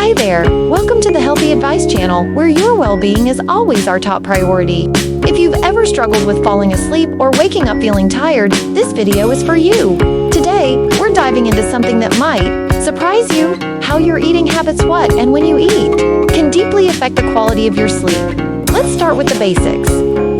Hi there, welcome to the Healthy Advice channel, where your well-being is always our top priority. If you've ever struggled with falling asleep or waking up feeling tired, this video is for you. Today, we're diving into something that might surprise you: how your eating habits, what and when you eat, can deeply affect the quality of your sleep. Let's start with the basics.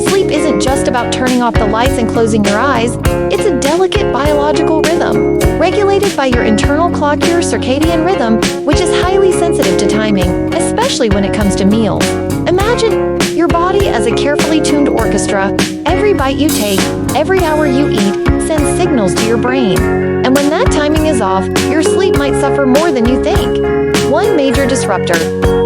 Sleep isn't just about turning off the lights and closing your eyes. It's a delicate biological rhythm, regulated by your internal clock, your circadian rhythm, which is highly sensitive to timing, especially when it comes to meals. Imagine your body as a carefully tuned orchestra. Every bite you take, every hour you eat, sends signals to your brain. And when that timing is off, your sleep might suffer more than you think. One major disruptor: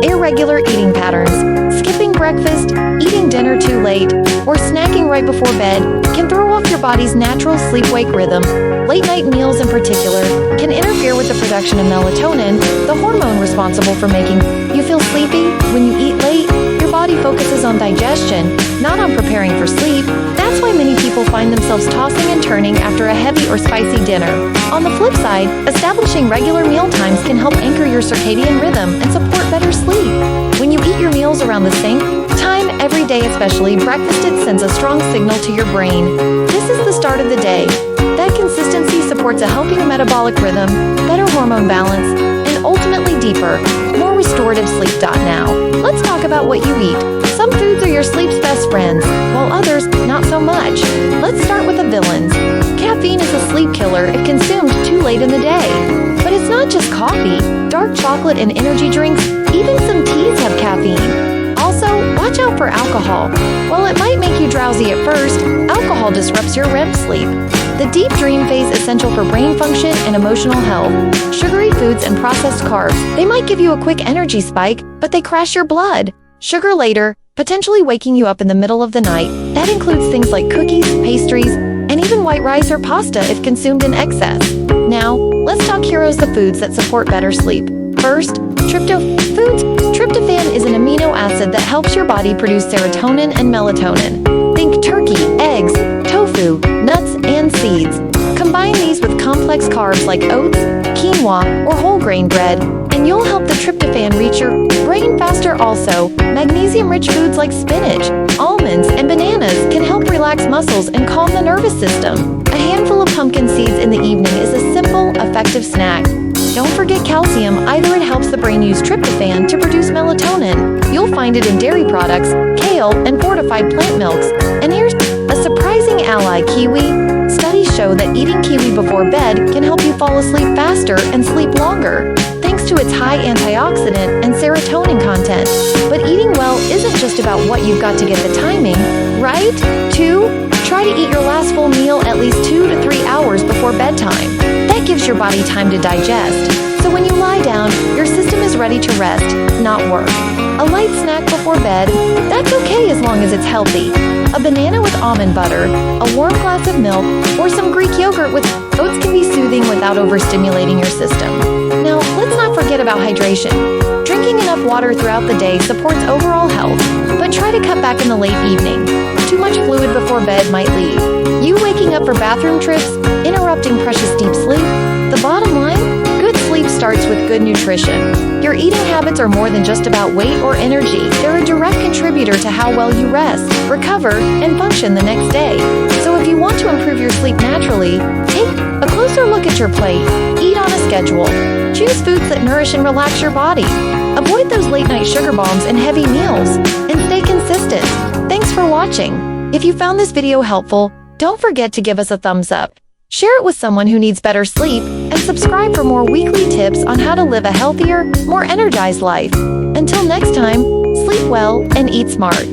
irregular eating patterns. Skipping breakfast, eating dinner too late, or snacking right before bed can throw off your body's natural sleep-wake rhythm. Late-night meals in particular can interfere with the production of melatonin, the hormone responsible for making you feel sleepy. When you eat late, your body focuses on digestion, not on preparing for sleep. That's why many people find themselves tossing and turning after a heavy or spicy dinner. On the flip side, establishing regular meal times can help anchor your circadian rhythm and support better sleep. When you eat your meals around the same time every day, especially breakfast, it sends a strong signal to your brain. This is the start of the day. That consistency supports a healthier metabolic rhythm, better hormone balance, and ultimately deeper, more restorative sleep. Now, let's talk about what you eat. Some foods are your sleep's best friends, while others, not so much. Let's start with the villains. Caffeine is a sleep killer if consumed too late in the day. But it's not just coffee. Dark chocolate and energy drinks, even some teas have caffeine. Also, watch out for alcohol. While it might make you drowsy at first, alcohol disrupts your REM sleep, the deep dream phase essential for brain function and emotional health. Sugary foods and processed carbs, they might give you a quick energy spike, but they crash your blood sugar later, potentially waking you up in the middle of the night. That includes things like cookies, pastries, and even white rice or pasta if consumed in excess. Now, let's talk heroes, the foods that support better sleep. First, Tryptophan is an amino acid that helps your body produce serotonin and melatonin. Think turkey, eggs, tofu, nuts, and seeds. Combine these with complex carbs like oats, quinoa, or whole grain bread, and you'll help the tryptophan reach your brain faster. Also, magnesium-rich foods like spinach, almonds, and bananas can help relax muscles and calm the nervous system. A handful of pumpkin seeds in the evening is a simple, effective snack. Don't forget calcium. Either it helps the brain use tryptophan to produce melatonin. You'll find it in dairy products, kale, and fortified plant milks. And here's a surprising ally: kiwi. Studies show that eating kiwi before bed can help you fall asleep faster and sleep longer, thanks to its high antioxidant and serotonin content. But eating well isn't just about what you've got to get the timing right. 2. Try to eat your last full meal at least 2 to 3 hours before bedtime. That gives your body time to digest, so when you lie down, your system is ready to rest, not work. A light snack before bed, that's okay as long as it's healthy. A banana with almond butter, a warm glass of milk, or some Greek yogurt with oats can be soothing without overstimulating your system. Now, let's not forget about hydration. Drinking enough water throughout the day supports overall health, but try to cut back in the late evening. Too much fluid before bed might leave you waking up for bathroom trips, interrupting precious deep sleep. The bottom line: good sleep starts with good nutrition. Your eating habits are more than just about weight or energy. They're a direct contributor to how well you rest, recover, and function the next day. So if you want to improve your sleep naturally, take a closer look at your plate. Eat on a schedule. Choose foods that nourish and relax your body. Avoid those late-night sugar bombs and heavy meals, and stay consistent. Thanks for watching. If you found this video helpful, don't forget to give us a thumbs up, share it with someone who needs better sleep, and subscribe for more weekly tips on how to live a healthier, more energized life. Until next time, sleep well and eat smart.